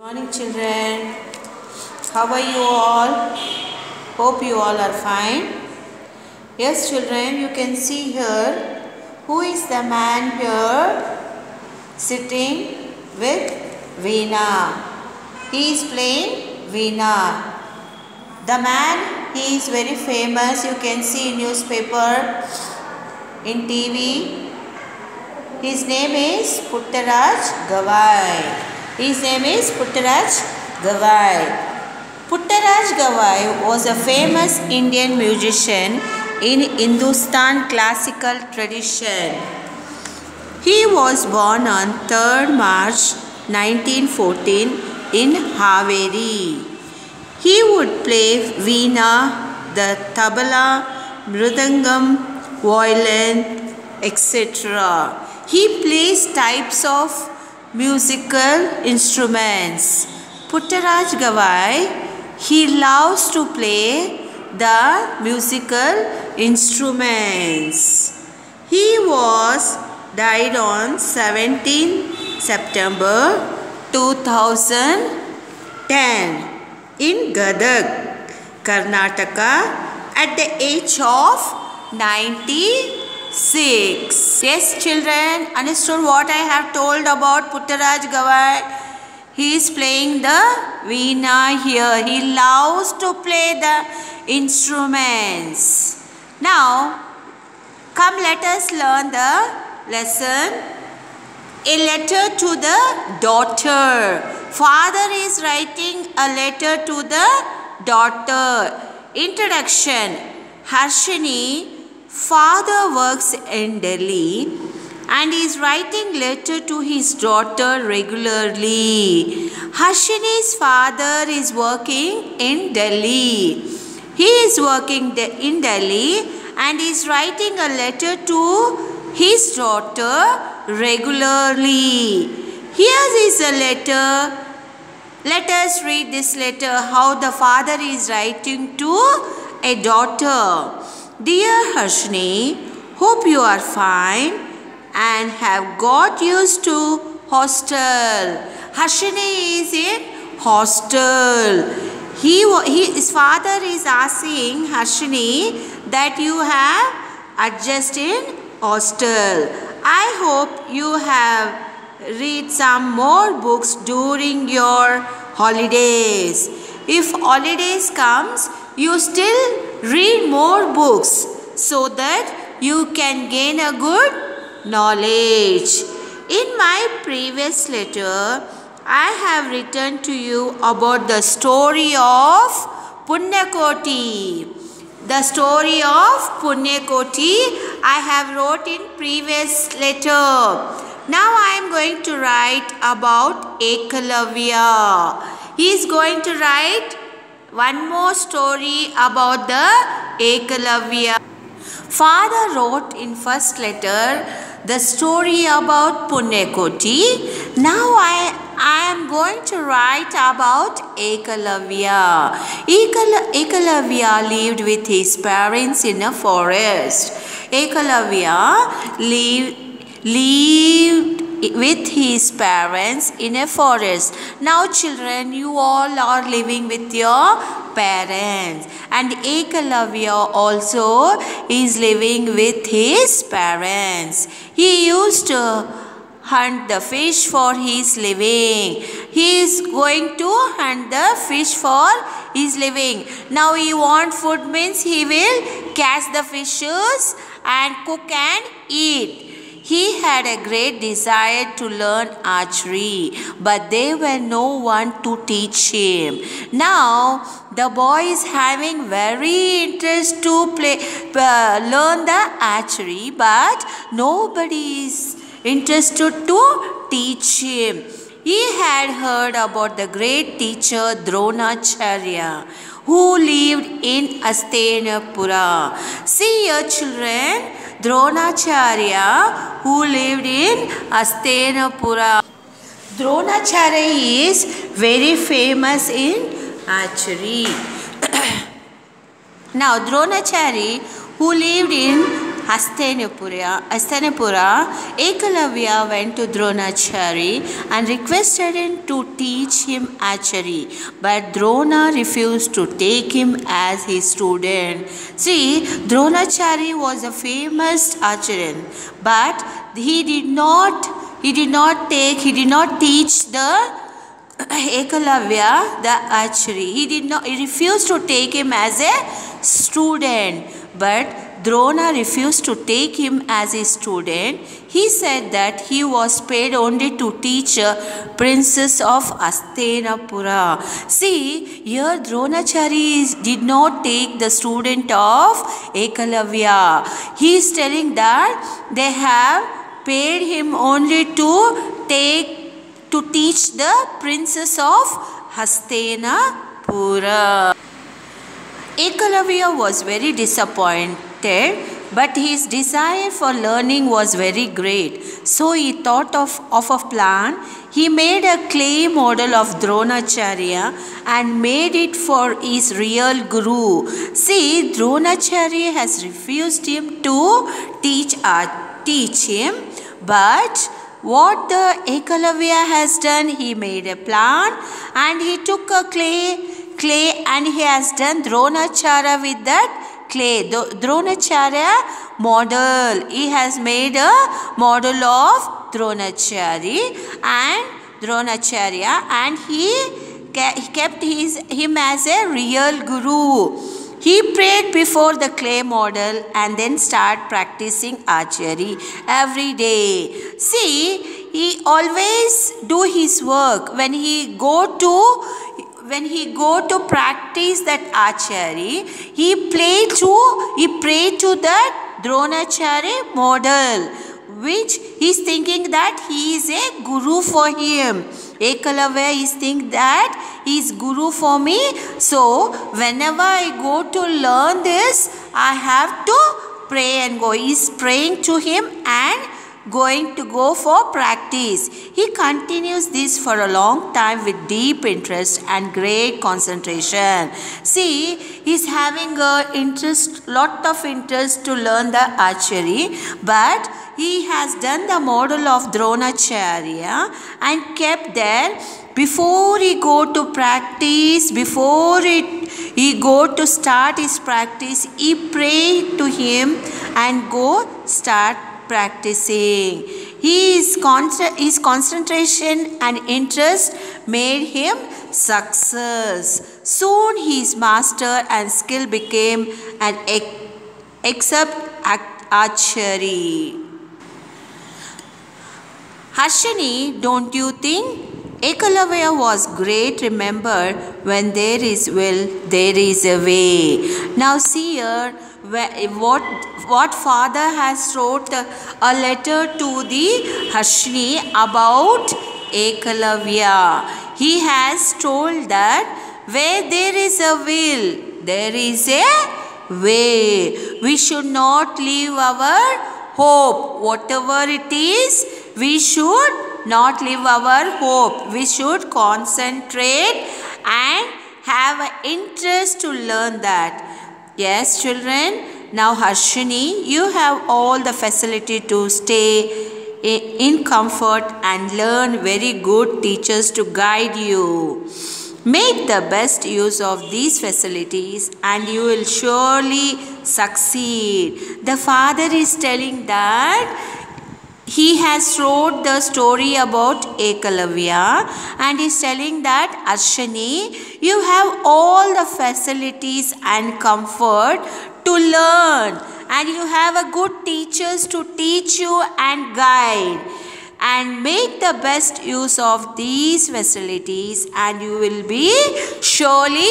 Morning children, how are you all? Hope you all are fine. Yes children, you can see here who is the man here sitting with Veena. He is playing Veena. The man, he is very famous. You can see in newspaper, in TV. His name is Puttaraj Gawai. His name is Puttaraj Gawai. Puttaraj Gawai was a famous Indian musician in Hindustan classical tradition. He was born on 3rd March 1914 in Haveri. He would play veena, the tabla, mridangam, violin, etc. He plays types of musical instruments. Puttaraj Gawai, he loves to play the musical instruments. He was died on 17 September 2010 in Gadag, Karnataka at the age of 96. Yes children, understood what I have told about Puttaraj Gawai? He is playing the veena here. He loves to play the instruments. Now, come let us learn the lesson. A letter to the daughter. Father is writing a letter to the daughter. Introduction. Harshini, father works in Delhi and is writing letter to his daughter regularly. Harshini's father is working in Delhi. He is working in Delhi and is writing a letter to his daughter regularly. Here is a letter. Let us read this letter, how the father is writing to a daughter. Dear Harshini, hope you are fine and have got used to hostel. Harshini is in hostel. His father is asking Harshini that you have adjusted in hostel. I hope you have read some more books during your holidays. If holidays comes, you still read more books so that you can gain a good knowledge. In my previous letter, I have written to you about the story of Punyakoti. The story of Punyakoti I have wrote in previous letter. Now I am going to write about Ekalavya. He is going to write one more story about the Ekalavya. Father wrote in first letter the story about Punyakoti. Now I am going to write about Ekalavya. Ekalavya lived with his parents in a forest. Ekalavya lived with his parents in a forest. Now children, you all are living with your parents, and Ekalavya also is living with his parents. He used to hunt the fish for his living. He is going to hunt the fish for his living. Now he wants food, means he will catch the fishes and cook and eat. He had a great desire to learn archery, but there were no one to teach him. Now, the boy is having very interest to learn the archery, but nobody is interested to teach him. He had heard about the great teacher Dronacharya, who lived in Hastinapura. See here children, Dronacharya, who lived in Hastinapura. Dronacharya is very famous in archery. Now Dronacharya, who lived in Hastinapura, Ekalavya went to Dronachari and requested him to teach him archery. But Drona refused to take him as his student. See, Dronachari was a famous archer, but he did not teach the Ekalavya the archery. He refused to take him as a student. But Drona refused to take him as his student. He said that he was paid only to teach a princess of Hastinapura. See, here Dronachari did not take the student of Ekalavya. He is telling that they have paid him only to teach the princess of Hastinapura. Ekalavya was very disappointed, but his desire for learning was very great. So he thought of a plan. He made a clay model of Dronacharya and made it for his real guru. See, Dronacharya has refused him to teach him, but what the Ekalavya has done, he made a plan and he took a clay and he has done Dronacharya with that clay. Dronacharya model. He has made a model of Dronacharya and he kept him as a real guru. He prayed before the clay model and then started practicing archery every day. See, he always do his work. When he go to practice that archery, he prayed to that Dronacharya model, which he is thinking that he is a guru for him. Ekalavya is thinking that he is guru for me. So whenever I go to learn this, I have to pray and go. He is praying to him and going to go for practice. He continues this for a long time with deep interest and great concentration. See, he is having lot of interest to learn the archery, but he has done the model of Dronacharya and kept there. Before he go to practice, before he go to start his practice, he pray to him and go start practicing. His concentration and interest made him success. Soon his master and skill became an expert archery. Harshini, don't you think Ekalavya was great? Remember, when there is will, there is a way. Now see here what father has wrote a letter to the Harshini about Ekalavya. He has told that where there is a will, there is a way. We should not leave our hope. Whatever it is, we should not leave our hope. We should concentrate and have an interest to learn that. Yes, children. Now Harshini, you have all the facility to stay in comfort and learn very good teachers to guide you. Make the best use of these facilities and you will surely succeed. The father is telling that he has wrote the story about Ekalavya and is telling that Harshini, you have all the facilities and comfort to learn and you have a good teachers to teach you and guide. And make the best use of these facilities and you will be surely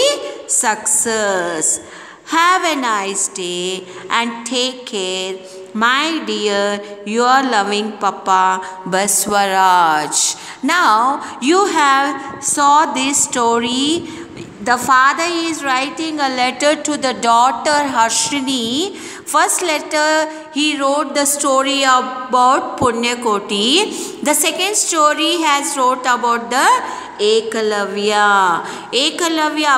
success. Have a nice day and take care. My dear, your loving Papa Baswaraj. Now you have saw this story. The father is writing a letter to the daughter Harshini. First letter he wrote the story about Punyakoti. The second story has wrote about the Ekalavya.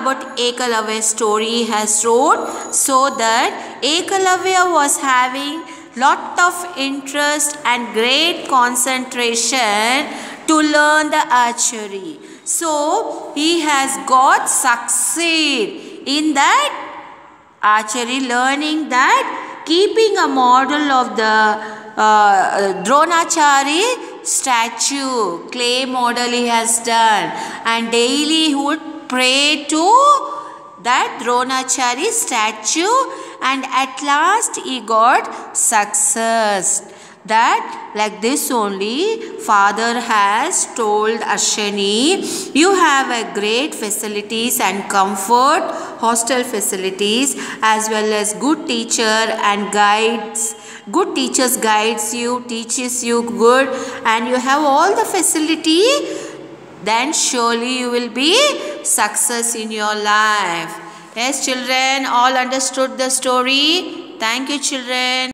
About Ekalavya story has wrote so that Ekalavya was having lot of interest and great concentration to learn the archery. So he has got succeed in that archery, learning that, keeping a model of the Dronachari statue, clay model he has done, and daily he would pray to that Dronachari statue, and at last he got success. That like this only father has told Ashwini, you have a great facilities and comfort, hostel facilities, as well as good teacher and guides. Good teachers guides you, teaches you good, and you have all the facility, then surely you will be success in your life. Yes children, all understood the story? Thank you children.